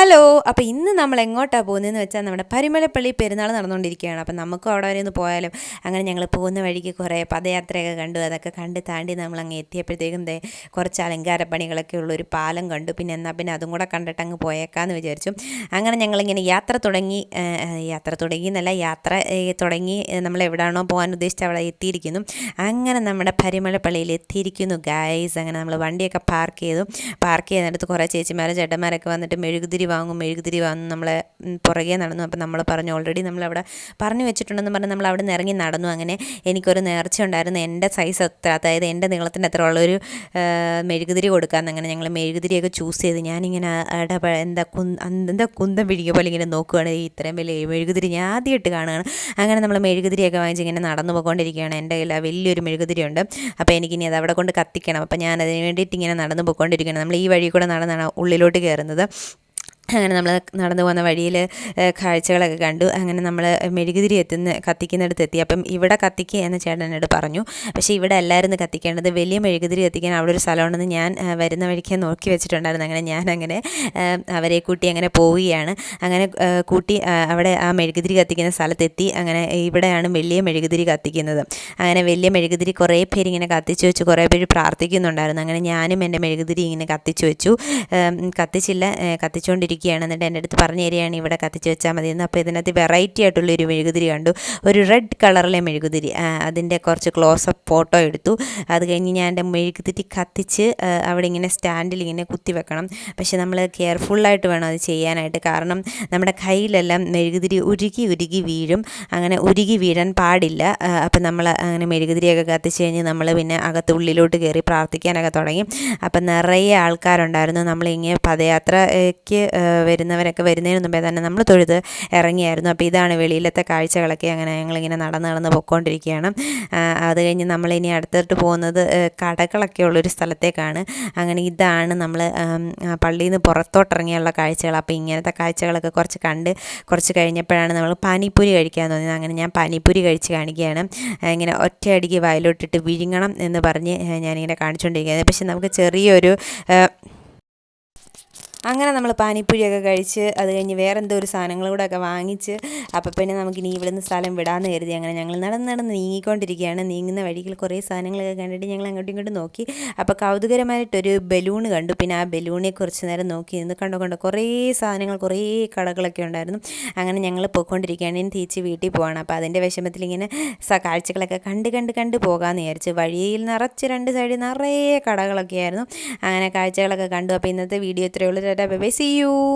Hello. അപ്പോൾ ഇന്ന് നമ്മൾ എങ്ങോട്ടാണ് പോകുന്നതെന്ന് വെച്ചാൽ നമ്മുടെ പരിമലപ്പള്ളി പെരുന്നാൾ നടന്നുകൊണ്ടിരിക്കുകയാണ്. അപ്പോൾ നമുക്കും അവിടെ വരെ ഒന്ന് പോയാലും. അങ്ങനെ ഞങ്ങൾ പോകുന്ന വഴിക്ക് കുറേ പദയാത്രയൊക്കെ കണ്ടു. അതൊക്കെ കണ്ട് താണ്ടി നമ്മളങ്ങ് എത്തിയപ്പോഴത്തേക്കും കുറച്ച് അലങ്കാരപ്പണികളൊക്കെ ഉള്ളൊരു പാലം കണ്ടു. പിന്നെ അതും കൂടെ കണ്ടിട്ട് അങ്ങ് പോയേക്കാമെന്ന് വിചാരിച്ചു. അങ്ങനെ ഞങ്ങളിങ്ങനെ യാത്ര തുടങ്ങി നമ്മൾ എവിടെയാണോ പോകാൻ ഉദ്ദേശിച്ച് അവിടെ എത്തിയിരിക്കുന്നു. അങ്ങനെ നമ്മുടെ പരിമലപ്പള്ളിയിൽ എത്തിയിരിക്കുന്നു ഗൈസ്. അങ്ങനെ നമ്മൾ വണ്ടിയൊക്കെ പാർക്ക് ചെയ്യുന്നിടത്ത് കുറേ ചേച്ചിമാരും ചേട്ടന്മാരൊക്കെ വന്നിട്ട് മെഴുകുതിരി വാങ്ങും നമ്മളെ പുറകെ നടന്നു. അപ്പോൾ നമ്മൾ പറഞ്ഞു ഓൾറെഡി നമ്മളവിടെ പറഞ്ഞു വെച്ചിട്ടുണ്ടെന്ന് പറഞ്ഞ് നമ്മൾ അവിടെ നിന്ന് ഇറങ്ങി നടന്നു. അങ്ങനെ എനിക്കൊരു നേർച്ച ഉണ്ടായിരുന്നു, എൻ്റെ സൈസ് അത്ര, അതായത് എൻ്റെ നീളത്തിൻ്റെ അത്ര ഉള്ളൊരു മെഴുകുതിരി കൊടുക്കാമെന്ന്. അങ്ങനെ ഞങ്ങൾ മെഴുകുതിരിയൊക്കെ ചൂസ് ചെയ്ത് ഞാനിങ്ങനെ എന്താ കുന്തം പിടിക്കുക പോലെ ഇങ്ങനെ നോക്കുകയാണ്. ഇത്രയും വലിയ മെഴുകുതിരി ഞാൻ ആദ്യമായിട്ട് കാണുകയാണ്. അങ്ങനെ നമ്മൾ മെഴുകുതിരിയൊക്കെ വാങ്ങിച്ച് ഇങ്ങനെ നടന്നു പോയിക്കൊണ്ടിരിക്കുകയാണ്. എൻ്റെ കയ്യിൽ വലിയൊരു മെഴുകുതിരിയുണ്ട്. അപ്പോൾ എനിക്കിനി അത് അവിടെ കൊണ്ട് കത്തിക്കണം. അപ്പോൾ ഞാൻ അതിന് വേണ്ടിയിട്ട് ഇങ്ങനെ നടന്നു പോയിക്കൊണ്ടിരിക്കുകയാണ്. നമ്മൾ ഈ വഴി കൂടെ നടന്നാണ് ഉള്ളിലോട്ട് കയറുന്നത്. അങ്ങനെ നമ്മൾ നടന്നു പോകുന്ന വഴിയിൽ കാഴ്ചകളൊക്കെ കണ്ടു. അങ്ങനെ നമ്മൾ മെഴുകുതിരി കത്തിക്കുന്നിടത്തെത്തി. അപ്പം ഇവിടെ കത്തിക്കുക എന്ന് ചേട്ടൻ എന്നോട് പറഞ്ഞു. പക്ഷേ ഇവിടെ എല്ലാവരും കത്തിക്കേണ്ടത് വലിയ മെഴുകുതിരി കത്തിക്കാൻ അവിടെ ഒരു സ്ഥലമുണ്ടെന്ന് ഞാൻ വരുന്ന വഴിക്ക് നോക്കി വെച്ചിട്ടുണ്ടായിരുന്നു. അങ്ങനെ ഞാനങ്ങനെ അവരെ കൂട്ടി അങ്ങനെ പോവുകയാണ്. അങ്ങനെ കൂട്ടി അവിടെ ആ മെഴുകുതിരി കത്തിക്കുന്ന സ്ഥലത്തെത്തി. അങ്ങനെ ഇവിടെയാണ് വലിയ മെഴുകുതിരി കത്തിക്കുന്നത്. അങ്ങനെ വലിയ മെഴുകുതിരി കുറേ പേര് ഇങ്ങനെ കത്തിച്ചു വെച്ചു, കുറേ പേര് പ്രാർത്ഥിക്കുന്നുണ്ടായിരുന്നു. അങ്ങനെ ഞാനും എൻ്റെ മെഴുകുതിരി ഇങ്ങനെ കത്തിച്ചു വെച്ചു. കത്തിച്ചുകൊണ്ടിരിക്കുകയാണ്. എന്നിട്ട് എൻ്റെ അടുത്ത് പറഞ്ഞു തരികയാണ് ഇവിടെ കത്തിച്ച് വെച്ചാൽ മതിയെന്ന്. അപ്പോൾ ഇതിനകത്ത് വെറൈറ്റി ആയിട്ടുള്ളൊരു മെഴുകുതിരി കണ്ടു, ഒരു റെഡ് കളറിലെ മെഴുകുതിരി. അതിൻ്റെ കുറച്ച് ക്ലോസപ്പ് ഫോട്ടോ എടുത്തു. അത് കഴിഞ്ഞ് ഞാൻ എൻ്റെ മെഴുകുതിരി കത്തിച്ച് അവിടെ ഇങ്ങനെ സ്റ്റാൻഡിൽ ഇങ്ങനെ കുത്തി വെക്കണം. പക്ഷേ നമ്മൾ കെയർഫുള്ളായിട്ട് വേണം അത് ചെയ്യാനായിട്ട്. കാരണം നമ്മുടെ കയ്യിലെല്ലാം മെഴുകുതിരി ഉരുകി വീഴും. അങ്ങനെ ഉരുകി വീഴാൻ പാടില്ല. അപ്പം നമ്മൾ അങ്ങനെ മെഴുകുതിരിയൊക്കെ കത്തിച്ച് കഴിഞ്ഞ് നമ്മൾ പിന്നെ ഉള്ളിലോട്ട് കയറി പ്രാർത്ഥിക്കാനൊക്കെ തുടങ്ങി. അപ്പം നിറയെ ആൾക്കാരുണ്ടായിരുന്നു. നമ്മളിങ്ങനെ പദയാത്രയ്ക്ക് വരുന്നവരൊക്കെ വരുന്നതിന് മുമ്പേ തന്നെ നമ്മൾ തൊഴുത് ഇറങ്ങിയായിരുന്നു. അപ്പോൾ ഇതാണ് വെളിയിലത്തെ കാഴ്ചകളൊക്കെ. അങ്ങനെ ഞങ്ങളിങ്ങനെ നടന്ന് പോയിക്കൊണ്ടിരിക്കുകയാണ്. അത് കഴിഞ്ഞ് നമ്മളിനി അടുത്തോട്ട് പോകുന്നത് കടകളൊക്കെ ഉള്ളൊരു സ്ഥലത്തേക്കാണ്. അങ്ങനെ ഇതാണ് നമ്മൾ പള്ളിയിൽ നിന്ന് പുറത്തോട്ടിറങ്ങിയുള്ള കാഴ്ചകൾ. അപ്പോൾ ഇങ്ങനത്തെ കാഴ്ചകളൊക്കെ കുറച്ച് കഴിഞ്ഞപ്പോഴാണ് നമ്മൾ പാനിപ്പൂരി കഴിക്കാൻ തോന്നിയത്. അങ്ങനെ ഞാൻ പാനിപ്പൂരി കഴിച്ച് കാണിക്കുകയാണ്. ഇങ്ങനെ ഒറ്റയടിക്ക് വായിലോട്ടിട്ട് വിഴുങ്ങണം എന്ന് പറഞ്ഞ് ഞാനിങ്ങനെ കാണിച്ചുകൊണ്ടിരിക്കുകയാണ്. പക്ഷെ നമുക്ക് ചെറിയൊരു അങ്ങനെ നമ്മൾ പാനിപ്പൂരിയൊക്കെ കഴിച്ച് അത് കഴിഞ്ഞ് വേറെ എന്തോ ഒരു സാധനങ്ങളൂടെയൊക്കെ വാങ്ങിച്ച് അപ്പോൾ പിന്നെ നമുക്കിനി ഇവിടുന്ന് സ്ഥലം വിടാമെന്ന് കരുതി. അങ്ങനെ ഞങ്ങൾ നടന്ന് നീങ്ങിക്കൊണ്ടിരിക്കുകയാണ്. നീങ്ങുന്ന വഴിയിൽ കുറേ സാധനങ്ങളൊക്കെ കണ്ടിട്ട് ഞങ്ങൾ അങ്ങോട്ടും ഇങ്ങോട്ടും നോക്കി. അപ്പോൾ കൗതുകരമായിട്ടൊരു ബലൂൺ കണ്ടു. പിന്നെ ആ ബലൂണിനെ കുറച്ച് നേരം നോക്കി നിന്ന് കണ്ടോ കുറേ സാധനങ്ങൾ, കുറേ കടകളൊക്കെ ഉണ്ടായിരുന്നു. അങ്ങനെ ഞങ്ങൾ പോയിക്കൊണ്ടിരിക്കുകയാണ്. ഇനി തിരിച്ച് വീട്ടിൽ പോവാണ്. അപ്പോൾ അതിൻ്റെ വിഷമത്തിൽ ഇങ്ങനെ കാഴ്ചകളൊക്കെ കണ്ട് പോകാമെന്ന് വിചാരിച്ചു. വഴിയിൽ നിറച്ച് രണ്ട് സൈഡിൽ നിറയെ കടകളൊക്കെ ആയിരുന്നു. അങ്ങനെ കാഴ്ചകളൊക്കെ കണ്ടു. അപ്പോൾ ഇന്നത്തെ വീഡിയോ ഇത്രയേ ഉള്ളൂ. Bye bye, see U.